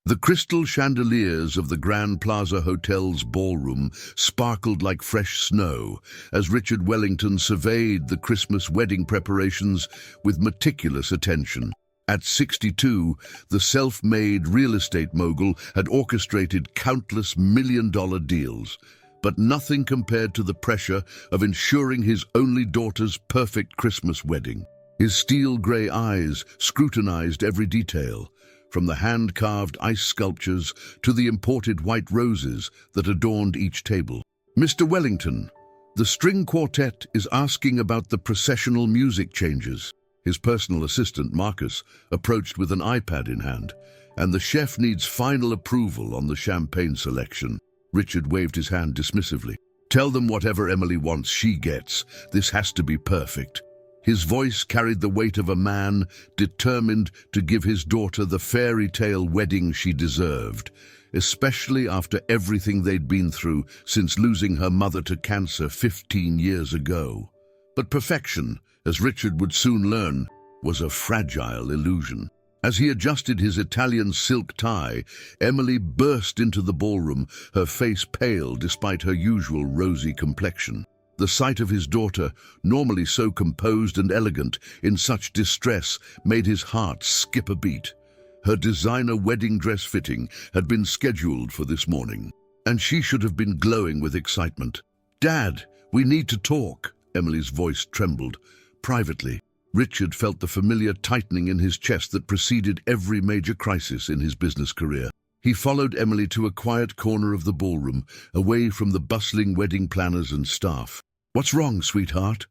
The crystal chandeliers of the Grand Plaza Hotel's ballroom sparkled like fresh snow as Richard Wellington surveyed the Christmas wedding preparations with meticulous attention. At 62, the self-made real estate mogul had orchestrated countless million-dollar deals, but nothing compared to the pressure of ensuring his only daughter's perfect Christmas wedding. His steel-gray eyes scrutinized every detail, from the hand-carved ice sculptures to the imported white roses that adorned each table. "Mr. Wellington, the string quartet is asking about the processional music changes." His personal assistant, Marcus, approached with an iPad in hand, "and the chef needs final approval on the champagne selection." Richard waved his hand dismissively. "Tell them whatever Emily wants, she gets. This has to be perfect." His voice carried the weight of a man determined to give his daughter the fairy tale wedding she deserved, especially after everything they'd been through since losing her mother to cancer 15 years ago. But perfection, as Richard would soon learn, was a fragile illusion. As he adjusted his Italian silk tie, Emily burst into the ballroom, her face pale despite her usual rosy complexion. The sight of his daughter, normally so composed and elegant, in such distress made his heart skip a beat. Her designer wedding dress fitting had been scheduled for this morning, and she should have been glowing with excitement. "Dad, we need to talk." Emily's voice trembled. Privately, Richard felt the familiar tightening in his chest that preceded every major crisis in his business career. He followed Emily to a quiet corner of the ballroom, away from the bustling wedding planners and staff. "What's wrong, sweetheart?"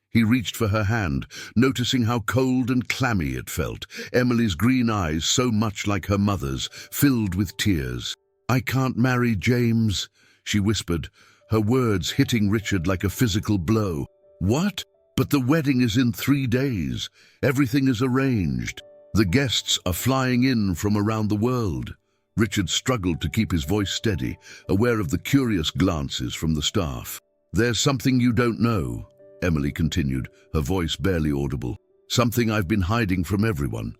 He reached for her hand, noticing how cold and clammy it felt. Emily's green eyes, so much like her mother's, filled with tears. "I can't marry James," she whispered, her words hitting Richard like a physical blow. "What? But the wedding is in 3 days. Everything is arranged. The guests are flying in from around the world." Richard struggled to keep his voice steady, aware of the curious glances from the staff. "There's something you don't know," Emily continued, her voice barely audible. "Something I've been hiding from everyone,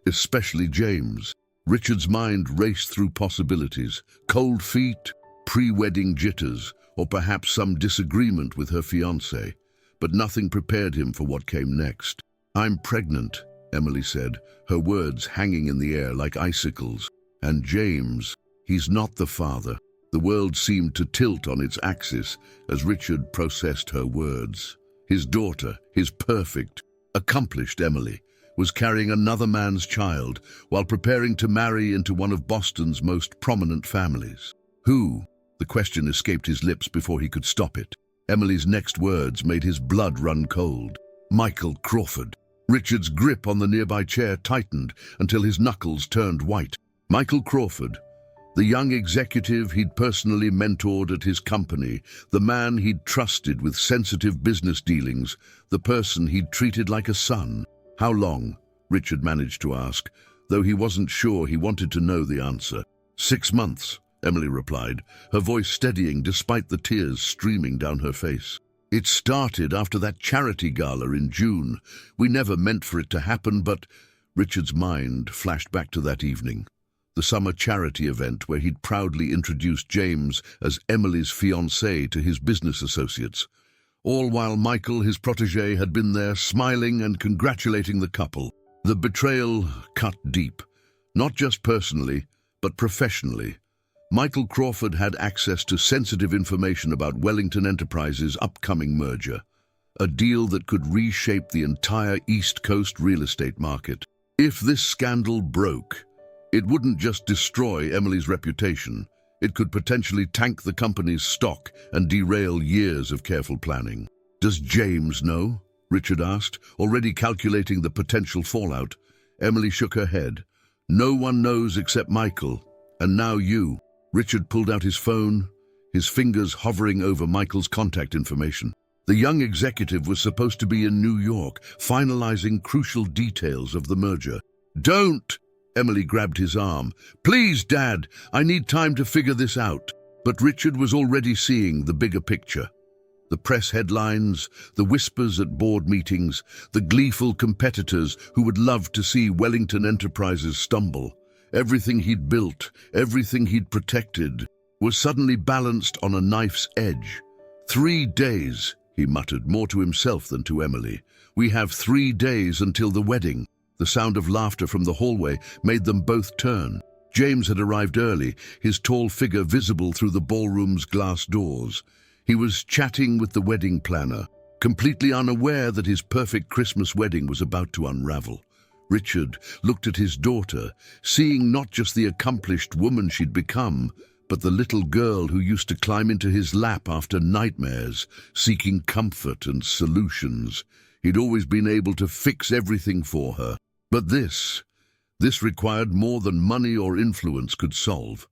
especially James." Richard's mind raced through possibilities: cold feet, pre-wedding jitters, or perhaps some disagreement with her fiancé. But nothing prepared him for what came next. "I'm pregnant," Emily said, her words hanging in the air like icicles. "And James, he's not the father." The world seemed to tilt on its axis as Richard processed her words. His daughter, his perfect, accomplished Emily, was carrying another man's child while preparing to marry into one of Boston's most prominent families. Who? The question escaped his lips before he could stop it. Emily's next words made his blood run cold. "Michael Crawford." Richard's grip on the nearby chair tightened until his knuckles turned white. Michael Crawford, the young executive he'd personally mentored at his company, the man he'd trusted with sensitive business dealings, the person he'd treated like a son. "How long?" Richard managed to ask, though he wasn't sure he wanted to know the answer. 6 months, Emily replied, her voice steadying despite the tears streaming down her face. "It started after that charity gala in June. We never meant for it to happen, but..." Richard's mind flashed back to that evening. The summer charity event where he'd proudly introduced James as Emily's fiancé to his business associates, all while Michael, his protégé, had been there smiling and congratulating the couple. The betrayal cut deep, not just personally, but professionally. Michael Crawford had access to sensitive information about Wellington Enterprises' upcoming merger, a deal that could reshape the entire East Coast real estate market. If this scandal broke, it wouldn't just destroy Emily's reputation, it could potentially tank the company's stock and derail years of careful planning. "Does James know?" Richard asked, already calculating the potential fallout. Emily shook her head. "No one knows except Michael, and now you." Richard pulled out his phone, his fingers hovering over Michael's contact information. The young executive was supposed to be in New York, finalizing crucial details of the merger. "Don't!" Emily grabbed his arm. "Please, Dad, I need time to figure this out." But Richard was already seeing the bigger picture. The press headlines, the whispers at board meetings, the gleeful competitors who would love to see Wellington Enterprises stumble. Everything he'd built, everything he'd protected, was suddenly balanced on a knife's edge. 3 days, he muttered, more to himself than to Emily. We have 3 days until the wedding. The sound of laughter from the hallway made them both turn. James had arrived early, his tall figure visible through the ballroom's glass doors. He was chatting with the wedding planner, completely unaware that his perfect Christmas wedding was about to unravel. Richard looked at his daughter, seeing not just the accomplished woman she'd become, but the little girl who used to climb into his lap after nightmares, seeking comfort and solutions. He'd always been able to fix everything for her. But this required more than money or influence could solve.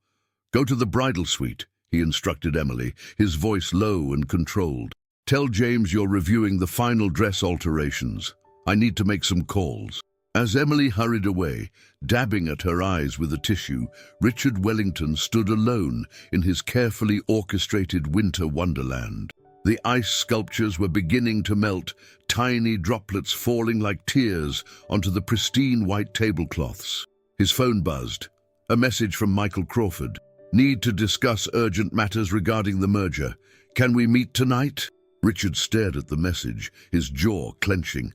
Go to the bridal suite, he instructed Emily, his voice low and controlled. Tell James you're reviewing the final dress alterations. I need to make some calls. As Emily hurried away, dabbing at her eyes with a tissue, Richard Wellington stood alone in his carefully orchestrated winter wonderland. The ice sculptures were beginning to melt, tiny droplets falling like tears onto the pristine white tablecloths. His phone buzzed. A message from Michael Crawford. Need to discuss urgent matters regarding the merger. Can we meet tonight? Richard stared at the message, his jaw clenching.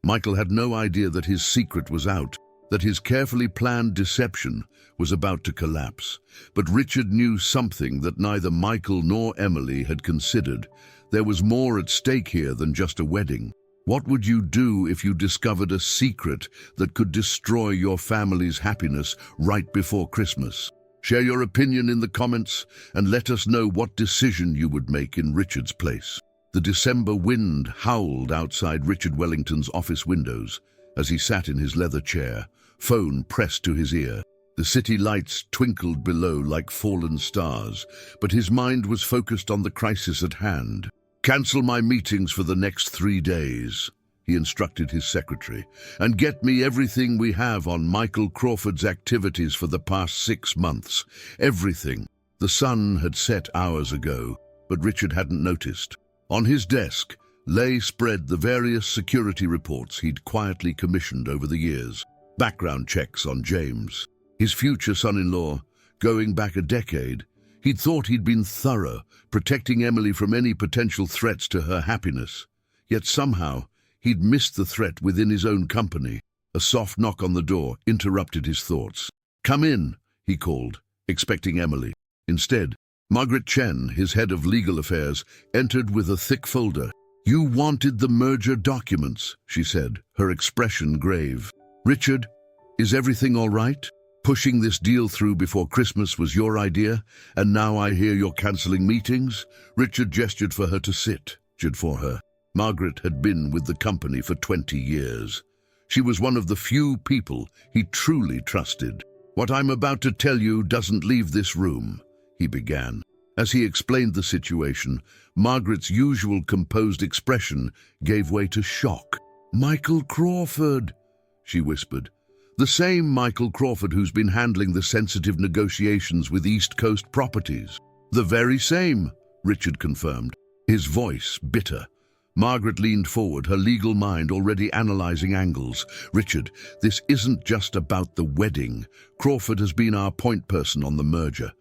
Michael had no idea that his secret was out, that his carefully planned deception was about to collapse. But Richard knew something that neither Michael nor Emily had considered. There was more at stake here than just a wedding. What would you do if you discovered a secret that could destroy your family's happiness right before Christmas? Share your opinion in the comments and let us know what decision you would make in Richard's place. The December wind howled outside Richard Wellington's office windows as he sat in his leather chair, phone pressed to his ear. The city lights twinkled below like fallen stars, but his mind was focused on the crisis at hand. Cancel my meetings for the next 3 days, he instructed his secretary, and get me everything we have on Michael Crawford's activities for the past 6 months. Everything. The sun had set hours ago, but Richard hadn't noticed. On his desk lay spread the various security reports he'd quietly commissioned over the years. Background checks on James, his future son-in-law, going back a decade. He'd thought he'd been thorough, protecting Emily from any potential threats to her happiness. Yet somehow, he'd missed the threat within his own company. A soft knock on the door interrupted his thoughts. "Come in," he called, expecting Emily. Instead, Margaret Chen, his head of legal affairs, entered with a thick folder. "You wanted the merger documents," she said, her expression grave. "Richard, is everything all right? Pushing this deal through before Christmas was your idea, and now I hear you're cancelling meetings?" Richard gestured for her to sit. For her. Margaret had been with the company for 20 years. She was one of the few people he truly trusted. "What I'm about to tell you doesn't leave this room," he began. As he explained the situation, Margaret's usual composed expression gave way to shock. "Michael Crawford," she whispered. "The same Michael Crawford who's been handling the sensitive negotiations with East Coast Properties." "The very same," Richard confirmed, his voice bitter. Margaret leaned forward, her legal mind already analyzing angles. "Richard, this isn't just about the wedding. Crawford has been our point person on the merger.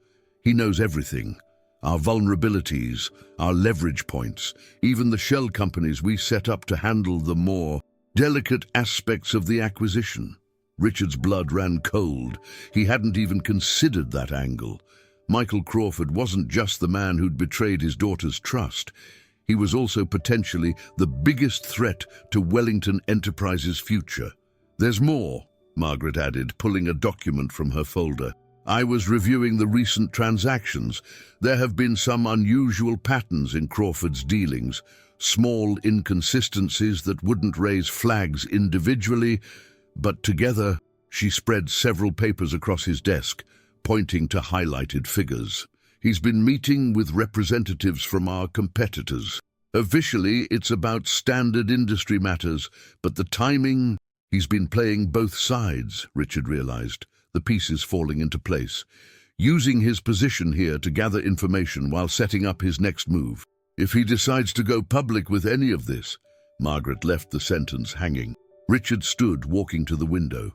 He knows everything. Our vulnerabilities, our leverage points, even the shell companies we set up to handle the more delicate aspects of the acquisition." Richard's blood ran cold. He hadn't even considered that angle. Michael Crawford wasn't just the man who'd betrayed his daughter's trust. He was also potentially the biggest threat to Wellington Enterprises' future. "There's more," Margaret added, pulling a document from her folder. "I was reviewing the recent transactions. There have been some unusual patterns in Crawford's dealings, small inconsistencies that wouldn't raise flags individually, but together." She spread several papers across his desk, pointing to highlighted figures. "He's been meeting with representatives from our competitors. Officially, it's about standard industry matters, but the timing—" He's been playing both sides, Richard realized, the pieces falling into place, using his position here to gather information while setting up his next move. "If he decides to go public with any of this—" Margaret left the sentence hanging. Richard stood, walking to the window.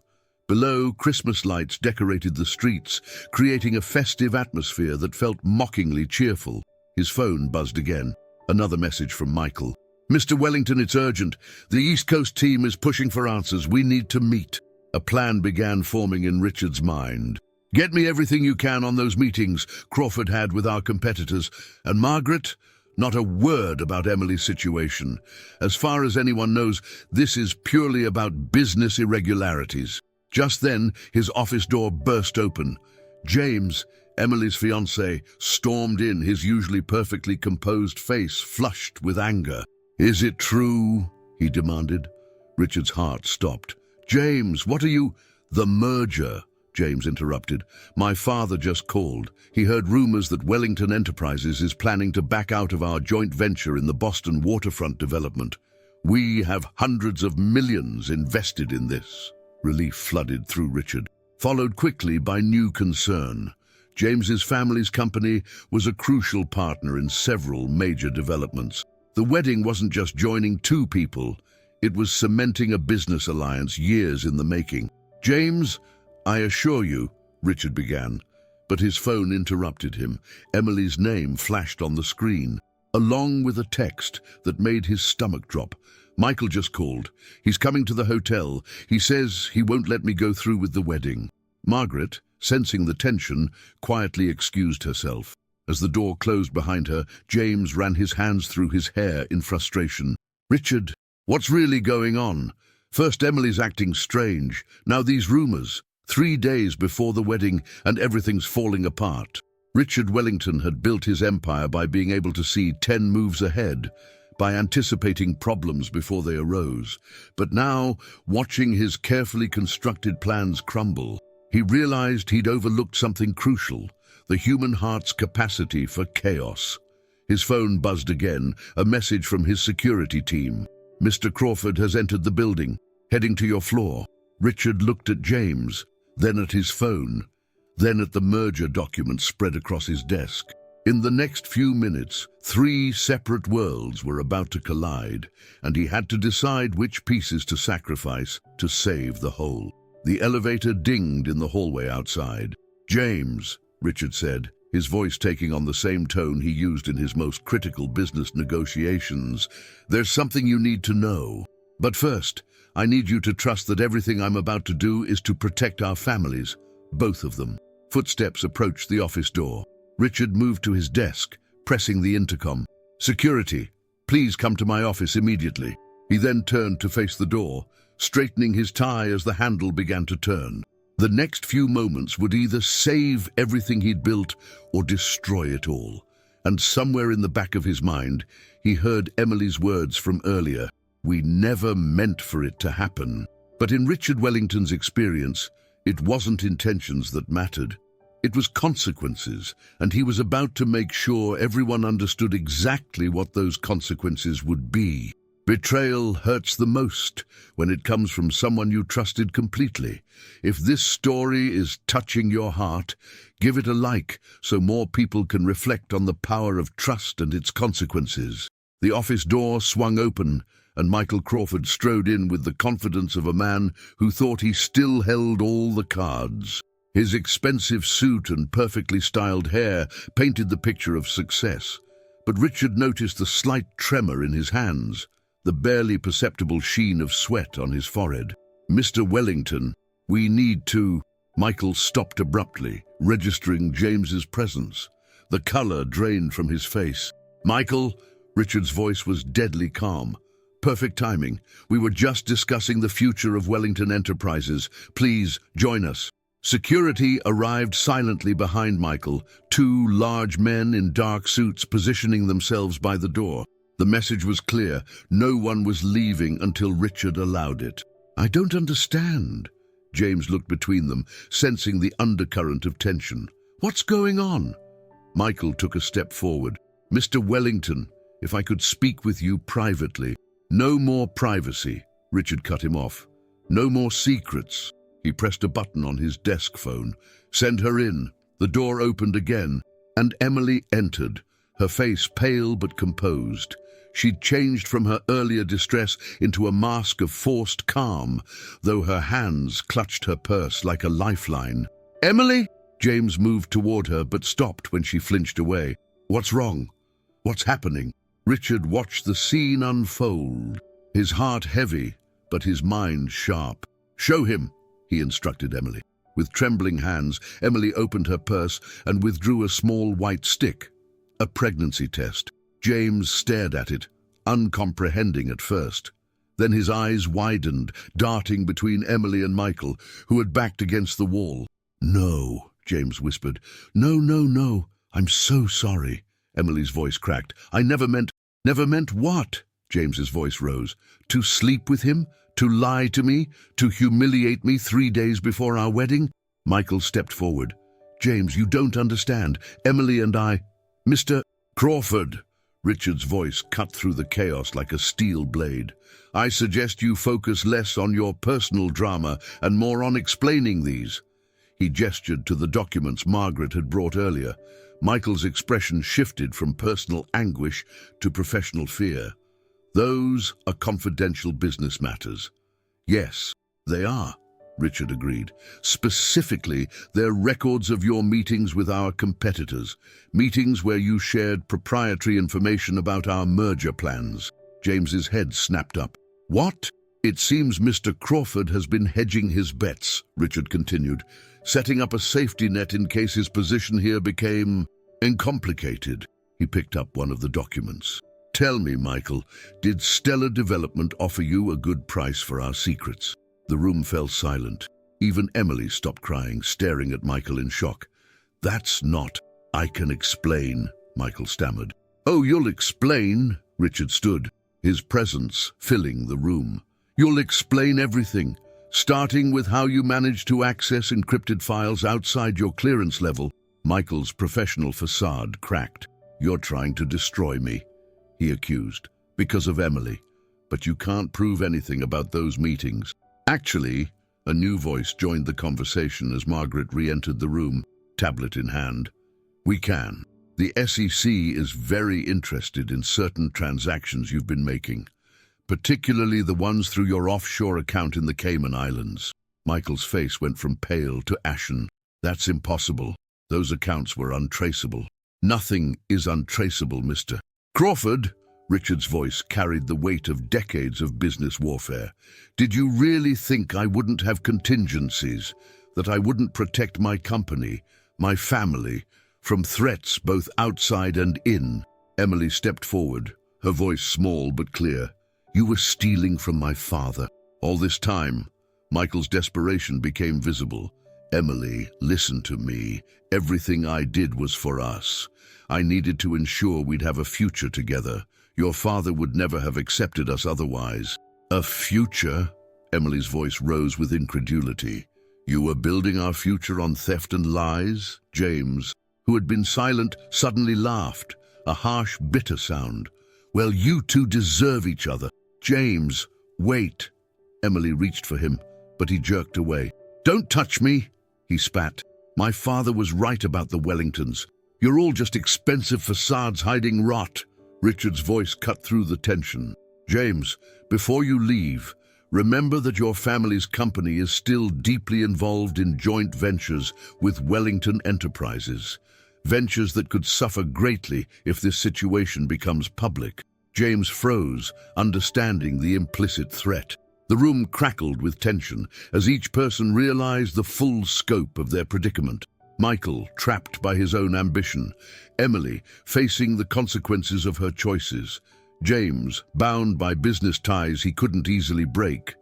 Below, Christmas lights decorated the streets, creating a festive atmosphere that felt mockingly cheerful. His phone buzzed again. Another message from Michael. "Mr. Wellington, it's urgent. The East Coast team is pushing for answers. We need to meet." A plan began forming in Richard's mind. "Get me everything you can on those meetings Crawford had with our competitors. And Margaret, not a word about Emily's situation. As far as anyone knows, this is purely about business irregularities." Just then, his office door burst open. James, Emily's fiancé, stormed in, his usually perfectly composed face flushed with anger. "Is it true?" he demanded. Richard's heart stopped. "James, what are you—" "The merger," James interrupted. "My father just called. He heard rumors that Wellington Enterprises is planning to back out of our joint venture in the Boston waterfront development. We have hundreds of millions invested in this." Relief flooded through Richard, followed quickly by new concern. James's family's company was a crucial partner in several major developments. The wedding wasn't just joining two people, it was cementing a business alliance years in the making. "James, I assure you," Richard began, but his phone interrupted him. Emily's name flashed on the screen, along with a text that made his stomach drop. "Michael just called. He's coming to the hotel. He says he won't let me go through with the wedding." Margaret, sensing the tension, quietly excused herself. As the door closed behind her, James ran his hands through his hair in frustration. "Richard, what's really going on? First Emily's acting strange, now these rumors. 3 days before the wedding and everything's falling apart." Richard Wellington had built his empire by being able to see 10 moves ahead, by anticipating problems before they arose. But now, watching his carefully constructed plans crumble, he realized he'd overlooked something crucial: the human heart's capacity for chaos. His phone buzzed again, a message from his security team. "Mr. Crawford has entered the building, heading to your floor." Richard looked at James, then at his phone, then at the merger documents spread across his desk. In the next few minutes, 3 separate worlds were about to collide, and he had to decide which pieces to sacrifice to save the whole. The elevator dinged in the hallway outside. "James," Richard said, his voice taking on the same tone he used in his most critical business negotiations, "there's something you need to know. But first, I need you to trust that everything I'm about to do is to protect our families, both of them." Footsteps approached the office door. Richard moved to his desk, pressing the intercom. "Security, please come to my office immediately." He then turned to face the door, straightening his tie as the handle began to turn. The next few moments would either save everything he'd built or destroy it all. And somewhere in the back of his mind, he heard Emily's words from earlier. "We never meant for it to happen." But in Richard Wellington's experience, it wasn't intentions that mattered. It was consequences, and he was about to make sure everyone understood exactly what those consequences would be. Betrayal hurts the most when it comes from someone you trusted completely. If this story is touching your heart, give it a like so more people can reflect on the power of trust and its consequences. The office door swung open, and Michael Crawford strode in with the confidence of a man who thought he still held all the cards. His expensive suit and perfectly styled hair painted the picture of success, but Richard noticed the slight tremor in his hands, the barely perceptible sheen of sweat on his forehead. "Mr. Wellington, we need to—" Michael stopped abruptly, registering James's presence. The color drained from his face. "Michael," Richard's voice was deadly calm. "Perfect timing. We were just discussing the future of Wellington Enterprises. Please, join us." Security arrived silently behind Michael, 2 large men in dark suits positioning themselves by the door. The message was clear: no one was leaving until Richard allowed it. "I don't understand." James looked between them, sensing the undercurrent of tension. "What's going on?" Michael took a step forward. "Mr. Wellington, if I could speak with you privately." "No more privacy," Richard cut him off. "No more secrets." He pressed a button on his desk phone. "Send her in." The door opened again, and Emily entered, her face pale but composed. She'd changed from her earlier distress into a mask of forced calm, though her hands clutched her purse like a lifeline. "Emily?" James moved toward her, but stopped when she flinched away. "What's wrong? What's happening?" Richard watched the scene unfold, his heart heavy, but his mind sharp. "Show him," he instructed Emily. With trembling hands, Emily opened her purse and withdrew a small white stick. A pregnancy test. James stared at it, uncomprehending at first. Then his eyes widened, darting between Emily and Michael, who had backed against the wall. "No," James whispered. "No, no, no. I'm so sorry." Emily's voice cracked. "I never meant—" "Never meant what?" James's voice rose. "To sleep with him? To lie to me? To humiliate me 3 days before our wedding?" Michael stepped forward. "James, you don't understand. Emily and I—" "Mr. Crawford," Richard's voice cut through the chaos like a steel blade. "I suggest you focus less on your personal drama and more on explaining these." He gestured to the documents Margaret had brought earlier. Michael's expression shifted from personal anguish to professional fear. "Those are confidential business matters." "Yes, they are," Richard agreed. "Specifically, they're records of your meetings with our competitors, meetings where you shared proprietary information about our merger plans." James's head snapped up. "What?" "It seems Mr. Crawford has been hedging his bets," Richard continued, "setting up a safety net in case his position here became complicated." He picked up one of the documents. "Tell me, Michael, did Stellar Development offer you a good price for our secrets?" The room fell silent. Even Emily stopped crying, staring at Michael in shock. "That's not—" "I can explain," Michael stammered. "Oh, you'll explain?" Richard stood, his presence filling the room. "You'll explain everything, starting with how you managed to access encrypted files outside your clearance level." Michael's professional facade cracked. "You're trying to destroy me," he accused, "because of Emily. But you can't prove anything about those meetings." "Actually," a new voice joined the conversation as Margaret re-entered the room, tablet in hand. "We can. The SEC is very interested in certain transactions you've been making, particularly the ones through your offshore account in the Cayman Islands." Michael's face went from pale to ashen. "That's impossible. Those accounts were untraceable." "Nothing is untraceable, Mr. Crawford." Richard's voice carried the weight of decades of business warfare. "Did you really think I wouldn't have contingencies, that I wouldn't protect my company, my family, from threats both outside and in?" Emily stepped forward, her voice small but clear. "You were stealing from my father." All this time, Michael's desperation became visible. "Emily, listen to me. Everything I did was for us. I needed to ensure we'd have a future together. Your father would never have accepted us otherwise." "A future?" Emily's voice rose with incredulity. "You were building our future on theft and lies?" James, who had been silent, suddenly laughed, a harsh, bitter sound. "Well, you two deserve each other." "James, wait." Emily reached for him, but he jerked away. "Don't touch me," he spat. "My father was right about the Wellingtons. You're all just expensive facades hiding rot." Richard's voice cut through the tension. "James, before you leave, remember that your family's company is still deeply involved in joint ventures with Wellington Enterprises. Ventures that could suffer greatly if this situation becomes public." James froze, understanding the implicit threat. The room crackled with tension as each person realized the full scope of their predicament. Michael, trapped by his own ambition. Emily, facing the consequences of her choices. James, bound by business ties he couldn't easily break.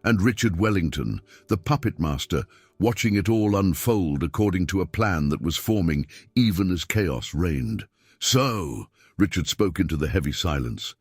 And Richard Wellington, the puppet master, watching it all unfold according to a plan that was forming even as chaos reigned. "So," Richard spoke into the heavy silence,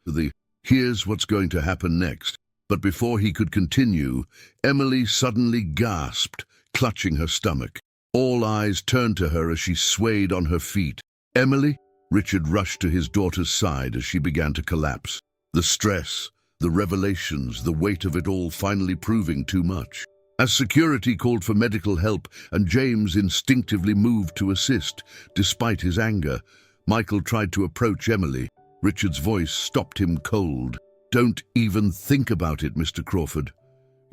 "here's what's going to happen next." But before he could continue, Emily suddenly gasped, clutching her stomach. All eyes turned to her as she swayed on her feet. "Emily?" Richard rushed to his daughter's side as she began to collapse. The stress, the revelations, the weight of it all finally proving too much. As security called for medical help and James instinctively moved to assist, despite his anger, Michael tried to approach Emily. Richard's voice stopped him cold. "Don't even think about it, Mr. Crawford.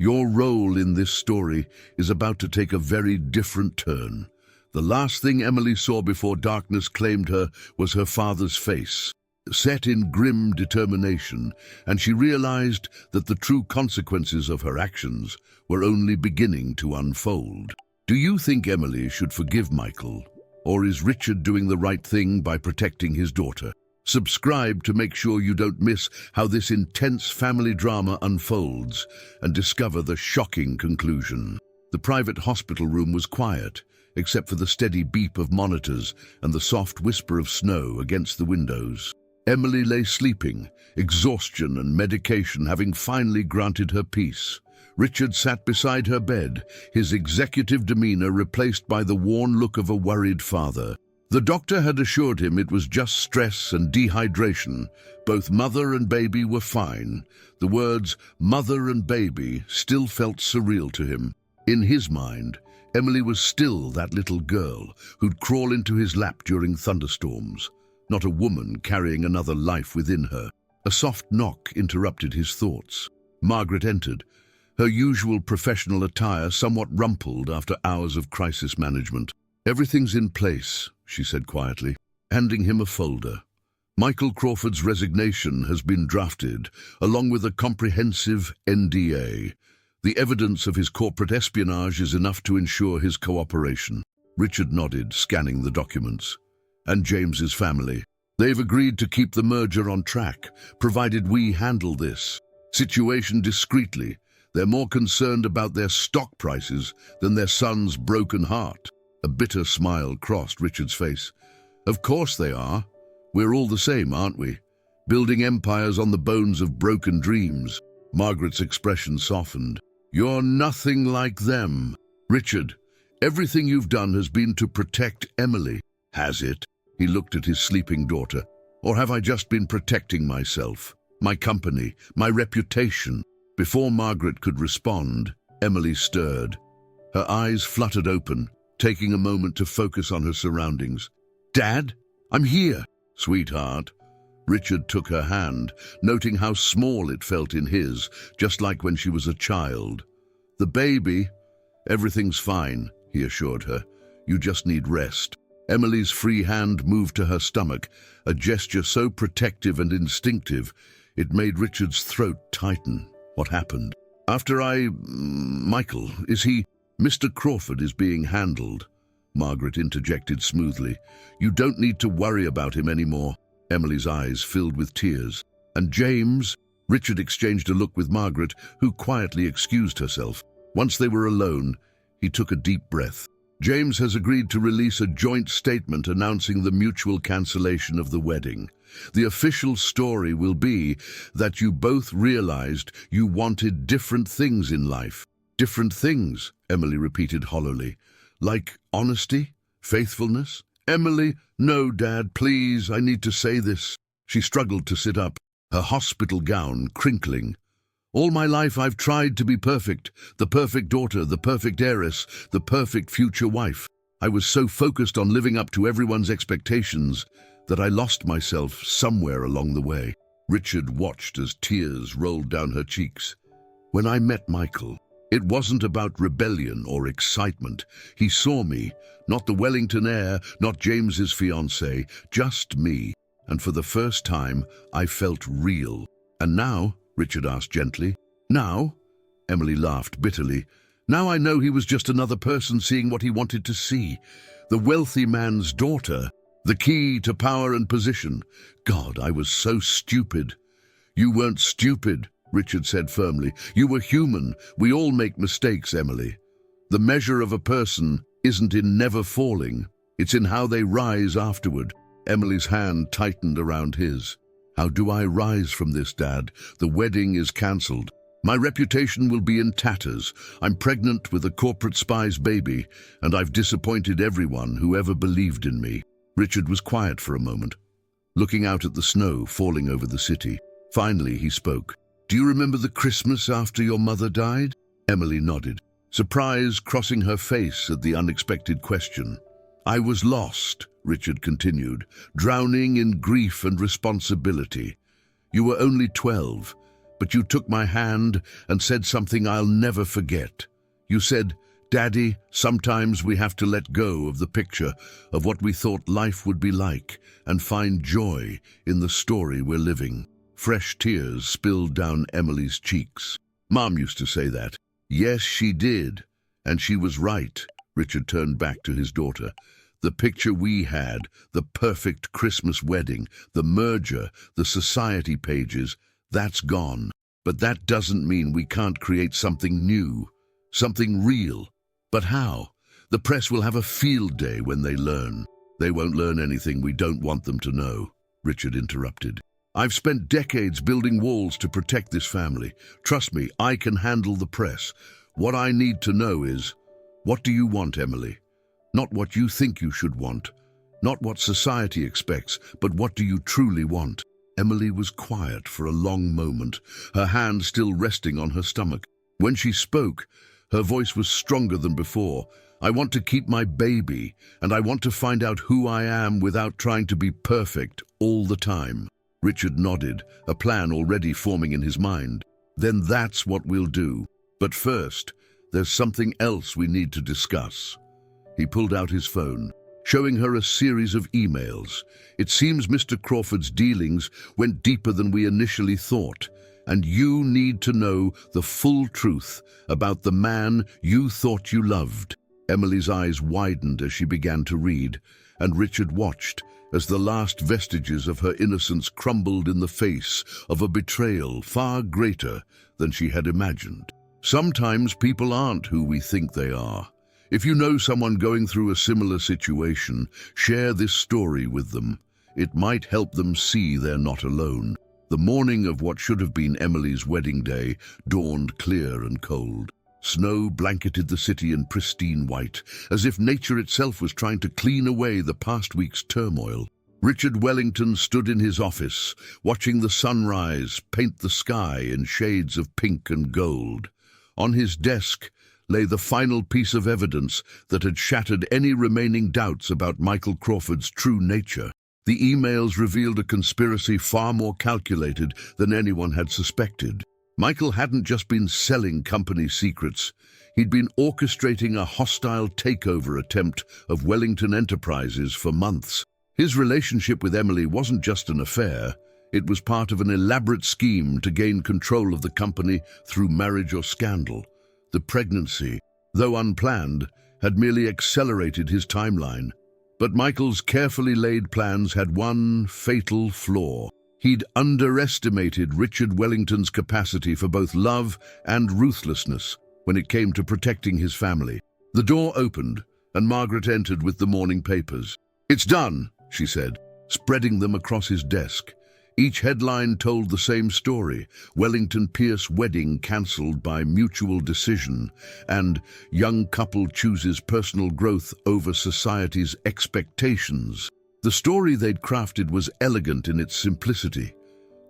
Your role in this story is about to take a very different turn. The last thing Emily saw before darkness claimed her was her father's face, set in grim determination, and she realized that the true consequences of her actions were only beginning to unfold. Do you think Emily should forgive Michael, or is Richard doing the right thing by protecting his daughter? Subscribe to make sure you don't miss how this intense family drama unfolds and discover the shocking conclusion. The private hospital room was quiet, except for the steady beep of monitors and the soft whisper of snow against the windows. Emily lay sleeping, exhaustion and medication having finally granted her peace. Richard sat beside her bed, his executive demeanor replaced by the worn look of a worried father. The doctor had assured him it was just stress and dehydration. Both mother and baby were fine. The words mother and baby still felt surreal to him. In his mind, Emily was still that little girl who'd crawl into his lap during thunderstorms, not a woman carrying another life within her. A soft knock interrupted his thoughts. Margaret entered, her usual professional attire somewhat rumpled after hours of crisis management. "Everything's in place," she said quietly, handing him a folder. "Michael Crawford's resignation has been drafted, along with a comprehensive NDA. The evidence of his corporate espionage is enough to ensure his cooperation." Richard nodded, scanning the documents. "And James's family. They've agreed to keep the merger on track, provided we handle this situation discreetly. They're more concerned about their stock prices than their son's broken heart." A bitter smile crossed Richard's face. "Of course they are. We're all the same, aren't we? Building empires on the bones of broken dreams." Margaret's expression softened. "You're nothing like them. Richard, everything you've done has been to protect Emily." "Has it?" He looked at his sleeping daughter. "Or have I just been protecting myself, my company, my reputation?" Before Margaret could respond, Emily stirred. Her eyes fluttered open, taking a moment to focus on her surroundings. "Dad, I'm here." "Sweetheart." Richard took her hand, noting how small it felt in his, just like when she was a child. "The baby, everything's fine," he assured her. "You just need rest." Emily's free hand moved to her stomach, a gesture so protective and instinctive, it made Richard's throat tighten. "What happened?" Michael, is he... "Mr. Crawford is being handled," Margaret interjected smoothly. "You don't need to worry about him anymore." Emily's eyes filled with tears. "And James?" Richard exchanged a look with Margaret, who quietly excused herself. Once they were alone, he took a deep breath. "James has agreed to release a joint statement announcing the mutual cancellation of the wedding. The official story will be that you both realized you wanted different things in life." "Different things," Emily repeated hollowly. "Like honesty? Faithfulness?" "Emily, no, Dad, please, I need to say this." She struggled to sit up, her hospital gown crinkling. "All my life I've tried to be perfect, the perfect daughter, the perfect heiress, the perfect future wife. I was so focused on living up to everyone's expectations that I lost myself somewhere along the way." Richard watched as tears rolled down her cheeks. "When I met Michael, it wasn't about rebellion or excitement. He saw me, not the Wellington heir, not James's fiancée, just me. And for the first time, I felt real." "And now?" Richard asked gently. "Now?" Emily laughed bitterly. "Now I know he was just another person seeing what he wanted to see. The wealthy man's daughter, the key to power and position. God, I was so stupid." "You weren't stupid," Richard said firmly. "You were human. We all make mistakes, Emily. The measure of a person isn't in never falling. It's in how they rise afterward." Emily's hand tightened around his. "How do I rise from this, Dad? The wedding is cancelled. My reputation will be in tatters. I'm pregnant with a corporate spy's baby, and I've disappointed everyone who ever believed in me." Richard was quiet for a moment, looking out at the snow falling over the city. Finally, he spoke. "Do you remember the Christmas after your mother died?" Emily nodded, surprise crossing her face at the unexpected question. "I was lost," Richard continued, drowning in grief and responsibility. You were only 12, but you took my hand and said something I'll never forget. You said, "Daddy, sometimes we have to let go of the picture of what we thought life would be like and find joy in the story we're living." Fresh tears spilled down Emily's cheeks. Mom used to say that. Yes, she did. And she was right. Richard turned back to his daughter. The picture we had, the perfect Christmas wedding, the merger, the society pages, that's gone. But that doesn't mean we can't create something new, something real. But how? The press will have a field day when they learn. They won't learn anything we don't want them to know, Richard interrupted. I've spent decades building walls to protect this family. Trust me, I can handle the press. What I need to know is, what do you want, Emily? Not what you think you should want, not what society expects, but what do you truly want? Emily was quiet for a long moment, her hand still resting on her stomach. When she spoke, her voice was stronger than before. I want to keep my baby, and I want to find out who I am without trying to be perfect all the time. Richard nodded, a plan already forming in his mind. Then that's what we'll do. But first, there's something else we need to discuss. He pulled out his phone, showing her a series of emails. It seems Mr. Crawford's dealings went deeper than we initially thought, and you need to know the full truth about the man you thought you loved. Emily's eyes widened as she began to read, and Richard watched as the last vestiges of her innocence crumbled in the face of a betrayal far greater than she had imagined. Sometimes people aren't who we think they are. If you know someone going through a similar situation, share this story with them. It might help them see they're not alone. The morning of what should have been Emily's wedding day dawned clear and cold. Snow blanketed the city in pristine white, as if nature itself was trying to clean away the past week's turmoil. Richard Wellington stood in his office, watching the sunrise paint the sky in shades of pink and gold. On his desk lay the final piece of evidence that had shattered any remaining doubts about Michael Crawford's true nature. The emails revealed a conspiracy far more calculated than anyone had suspected. Michael hadn't just been selling company secrets. He'd been orchestrating a hostile takeover attempt of Wellington Enterprises for months. His relationship with Emily wasn't just an affair. It was part of an elaborate scheme to gain control of the company through marriage or scandal. The pregnancy, though unplanned, had merely accelerated his timeline. But Michael's carefully laid plans had one fatal flaw. He'd underestimated Richard Wellington's capacity for both love and ruthlessness when it came to protecting his family. The door opened, and Margaret entered with the morning papers. "It's done," she said, spreading them across his desk. Each headline told the same story: Wellington Pierce wedding cancelled by mutual decision, and young couple chooses personal growth over society's expectations. The story they'd crafted was elegant in its simplicity.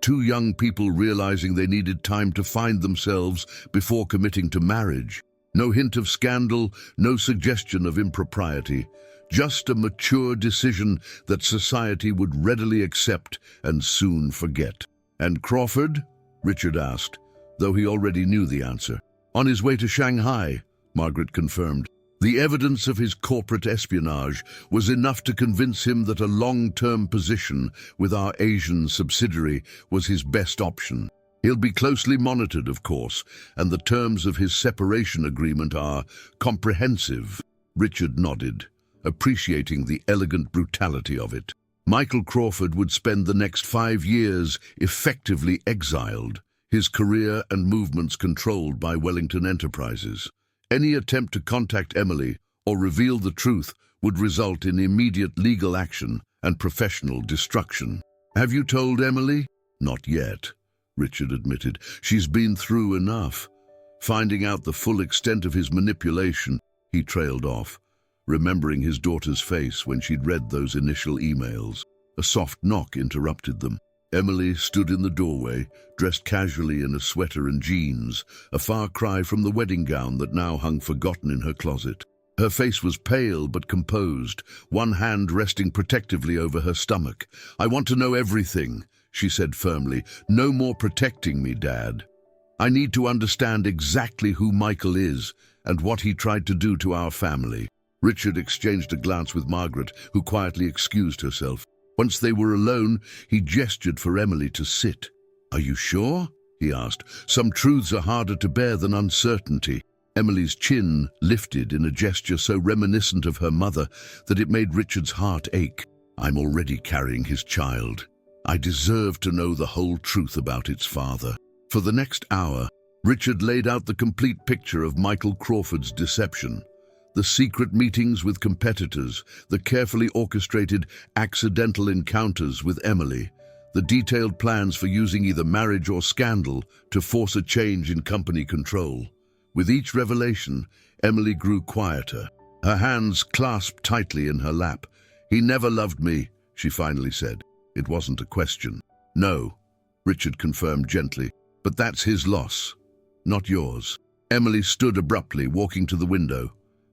Two young people realizing they needed time to find themselves before committing to marriage. No hint of scandal, no suggestion of impropriety. Just a mature decision that society would readily accept and soon forget. "And Crawford?" Richard asked, though he already knew the answer. "On his way to Shanghai," Margaret confirmed. The evidence of his corporate espionage was enough to convince him that a long-term position with our Asian subsidiary was his best option. He'll be closely monitored, of course, and the terms of his separation agreement are comprehensive. Richard nodded, appreciating the elegant brutality of it. Michael Crawford would spend the next 5 years effectively exiled, his career and movements controlled by Wellington Enterprises. Any attempt to contact Emily or reveal the truth would result in immediate legal action and professional destruction. "Have you told Emily?" "Not yet," Richard admitted. "She's been through enough." Finding out the full extent of his manipulation, he trailed off, remembering his daughter's face when she'd read those initial emails. A soft knock interrupted them. Emily stood in the doorway, dressed casually in a sweater and jeans, a far cry from the wedding gown that now hung forgotten in her closet. Her face was pale but composed, one hand resting protectively over her stomach. "I want to know everything," she said firmly. "No more protecting me, Dad. I need to understand exactly who Michael is and what he tried to do to our family." Richard exchanged a glance with Margaret, who quietly excused herself. Once they were alone, he gestured for Emily to sit. "Are you sure?" he asked. "Some truths are harder to bear than uncertainty." Emily's chin lifted in a gesture so reminiscent of her mother that it made Richard's heart ache. "I'm already carrying his child. I deserve to know the whole truth about its father." For the next hour, Richard laid out the complete picture of Michael Crawford's deception. The secret meetings with competitors, the carefully orchestrated accidental encounters with Emily, the detailed plans for using either marriage or scandal to force a change in company control. With each revelation, Emily grew quieter, her hands clasped tightly in her lap. "He never loved me," she finally said. It wasn't a question. "No," Richard confirmed gently, "but that's his loss, not yours." Emily stood abruptly, walking to the window.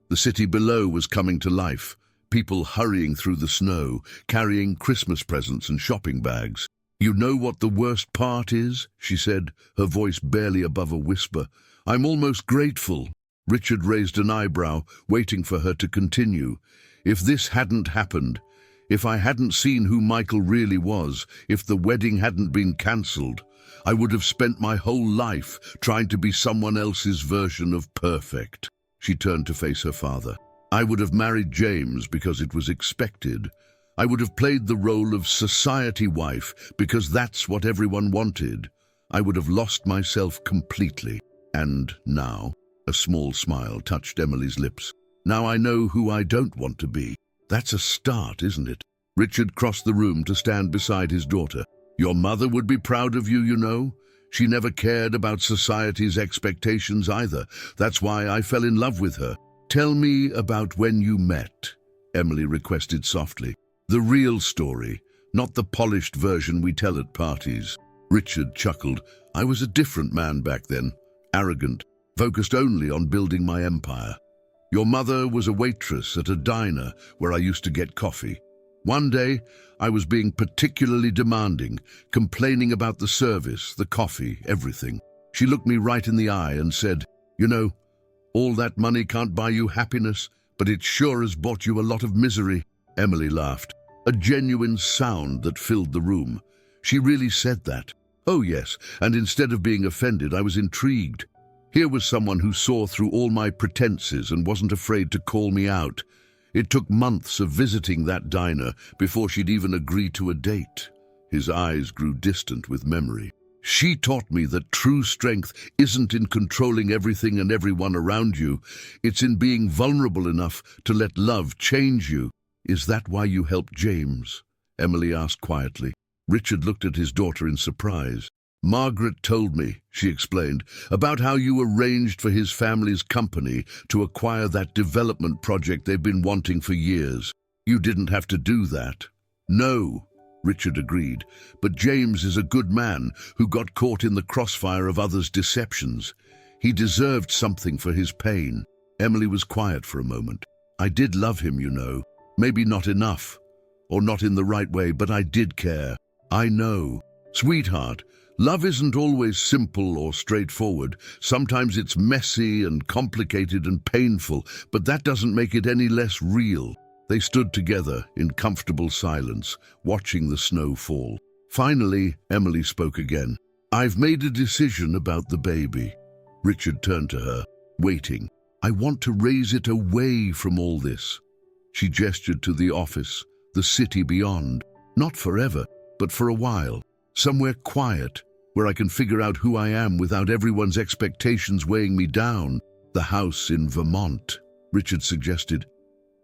The city below was coming to life, people hurrying through the snow, carrying Christmas presents and shopping bags. "You know what the worst part is?" she said, her voice barely above a whisper. "I'm almost grateful." Richard raised an eyebrow, waiting for her to continue. "If this hadn't happened, if I hadn't seen who Michael really was, if the wedding hadn't been cancelled, I would have spent my whole life trying to be someone else's version of perfect." She turned to face her father. "I would have married James because it was expected. I would have played the role of society wife because that's what everyone wanted. I would have lost myself completely. And now," a small smile touched Emily's lips, "now I know who I don't want to be." "That's a start, isn't it?" Richard crossed the room to stand beside his daughter. "Your mother would be proud of you, you know. She never cared about society's expectations either. That's why I fell in love with her." "Tell me about when you met," Emily requested softly. "The real story, not the polished version we tell at parties." Richard chuckled. "I was a different man back then. Arrogant, focused only on building my empire. Your mother was a waitress at a diner where I used to get coffee. One day, I was being particularly demanding, complaining about the service, the coffee, everything. She looked me right in the eye and said, 'You know, all that money can't buy you happiness, but it sure has bought you a lot of misery.'" Emily laughed, a genuine sound that filled the room. "She really said that?" "Oh yes, and instead of being offended, I was intrigued. Here was someone who saw through all my pretenses and wasn't afraid to call me out. It took months of visiting that diner before she'd even agree to a date." His eyes grew distant with memory. "She taught me that true strength isn't in controlling everything and everyone around you. It's in being vulnerable enough to let love change you." "Is that why you helped James?" Emily asked quietly. Richard looked at his daughter in surprise. "Margaret told me," she explained, "about how you arranged for his family's company to acquire that development project they've been wanting for years. You didn't have to do that." "No," Richard agreed, "but James is a good man who got caught in the crossfire of others' deceptions. He deserved something for his pain." Emily was quiet for a moment. "I did love him, you know. Maybe not enough, or not in the right way, but I did care. I know. Sweetheart, love isn't always simple or straightforward. Sometimes it's messy and complicated and painful, but that doesn't make it any less real." They stood together in comfortable silence, watching the snow fall. Finally, Emily spoke again. "I've made a decision about the baby." Richard turned to her, waiting. "I want to raise it away from all this." She gestured to the office, the city beyond. "Not forever, but for a while. Somewhere quiet, where I can figure out who I am without everyone's expectations weighing me down." "The house in Vermont," Richard suggested.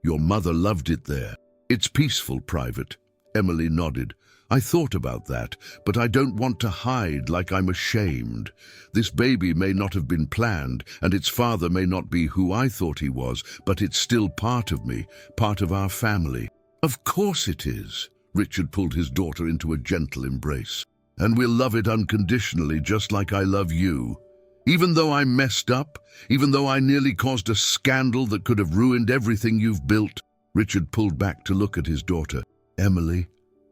"Your mother loved it there. It's peaceful, private." Emily nodded. "I thought about that, but I don't want to hide like I'm ashamed. This baby may not have been planned, and its father may not be who I thought he was, but it's still part of me, part of our family." "Of course it is." Richard pulled his daughter into a gentle embrace. "And we'll love it unconditionally, just like I love you. Even though I messed up, even though I nearly caused a scandal that could have ruined everything you've built." Richard pulled back to look at his daughter. "Emily,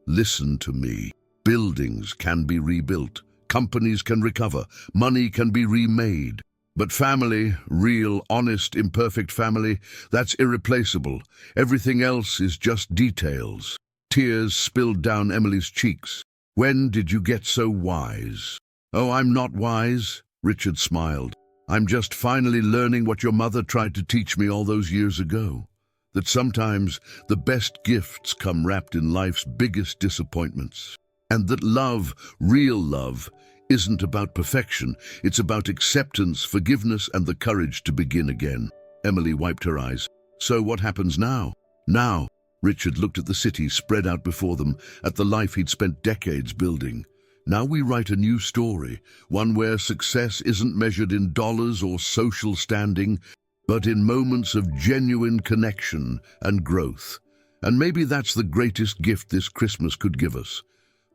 listen to me. Buildings can be rebuilt. Companies can recover. Money can be remade. But family, real, honest, imperfect family, that's irreplaceable. Everything else is just details." Tears spilled down Emily's cheeks. "When did you get so wise?" "Oh, I'm not wise," Richard smiled. "I'm just finally learning what your mother tried to teach me all those years ago. That sometimes the best gifts come wrapped in life's biggest disappointments. And that love, real love, isn't about perfection. It's about acceptance, forgiveness, and the courage to begin again." Emily wiped her eyes. "So what happens now?" "Now," Richard looked at the city spread out before them, at the life he'd spent decades building. "Now we write a new story, one where success isn't measured in dollars or social standing, but in moments of genuine connection and growth. And maybe that's the greatest gift this Christmas could give us.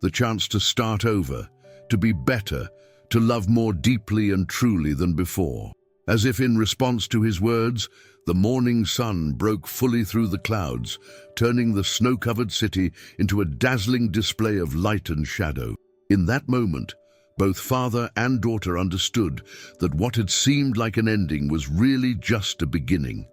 The chance to start over, to be better, to love more deeply and truly than before." As if in response to his words, the morning sun broke fully through the clouds, turning the snow-covered city into a dazzling display of light and shadow. In that moment, both father and daughter understood that what had seemed like an ending was really just a beginning,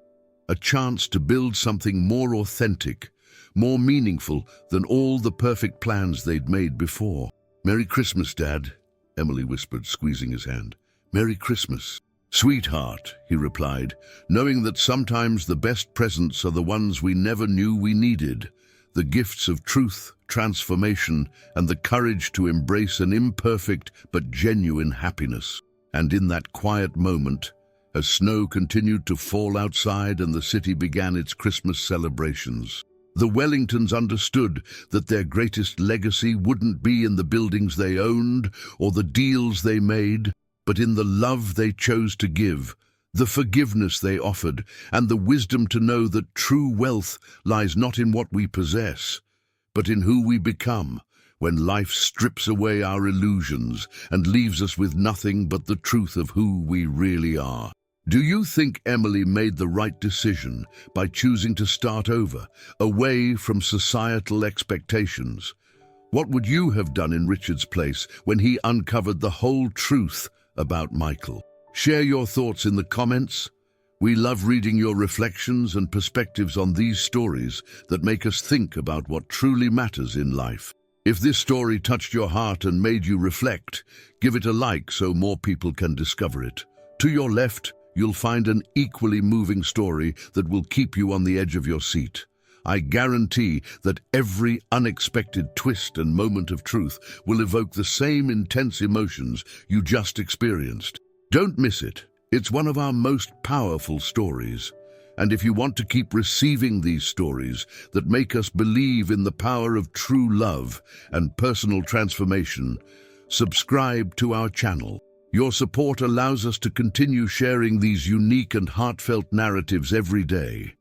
a chance to build something more authentic, more meaningful than all the perfect plans they'd made before. "Merry Christmas, Dad," Emily whispered, squeezing his hand. "Merry Christmas." "Sweetheart," he replied, knowing that sometimes the best presents are the ones we never knew we needed, the gifts of truth, transformation, and the courage to embrace an imperfect but genuine happiness. And in that quiet moment, as snow continued to fall outside and the city began its Christmas celebrations, the Wellingtons understood that their greatest legacy wouldn't be in the buildings they owned or the deals they made, but in the love they chose to give, the forgiveness they offered, and the wisdom to know that true wealth lies not in what we possess, but in who we become when life strips away our illusions and leaves us with nothing but the truth of who we really are. Do you think Emily made the right decision by choosing to start over, away from societal expectations? What would you have done in Richard's place when he uncovered the whole truth about Michael? Share your thoughts in the comments. We love reading your reflections and perspectives on these stories that make us think about what truly matters in life. If this story touched your heart and made you reflect, give it a like so more people can discover it. To your left, you'll find an equally moving story that will keep you on the edge of your seat. I guarantee that every unexpected twist and moment of truth will evoke the same intense emotions you just experienced. Don't miss it. It's one of our most powerful stories. And if you want to keep receiving these stories that make us believe in the power of true love and personal transformation, subscribe to our channel. Your support allows us to continue sharing these unique and heartfelt narratives every day.